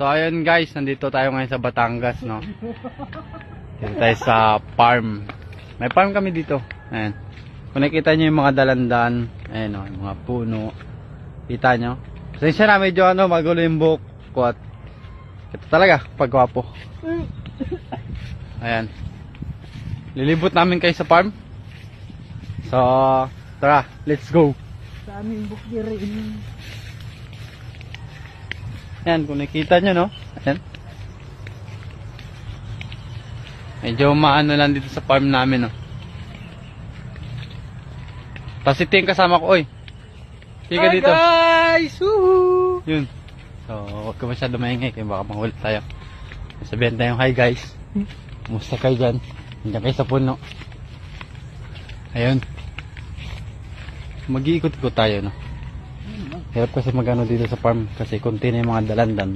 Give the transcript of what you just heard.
So ayun guys, nandito tayo ngayon sa Batangas, no. Dito tayo sa farm. May farm kami dito. Ayan. Kung nakita nyo yung mga dalandan, ayan o, yung mga puno. Kita nyo? Pasensya na, medyo magulo yung buhok ko at ito talaga, pagwapo. Ayan. Lilibot namin kayo sa farm. So, tara, let's go. Sa aming bukdirin. Ayan, kung nakita nyo, no? Ayan. Medyo maano lang dito sa farm namin, no? Pasiti yung kasama ko, oy. Higa dito. Hi guys! Woohoo! Yun. So, huwag ka masyado maingay kaya baka mahuli tayo. Sabihin tayong hi guys. Kumusta kayo dyan? Nandiyan kayo sa puno. Ayun. Mag-iikot-ikot tayo, no? Hirap kasi magano dito sa farm kasi konti na yung mga dalandan.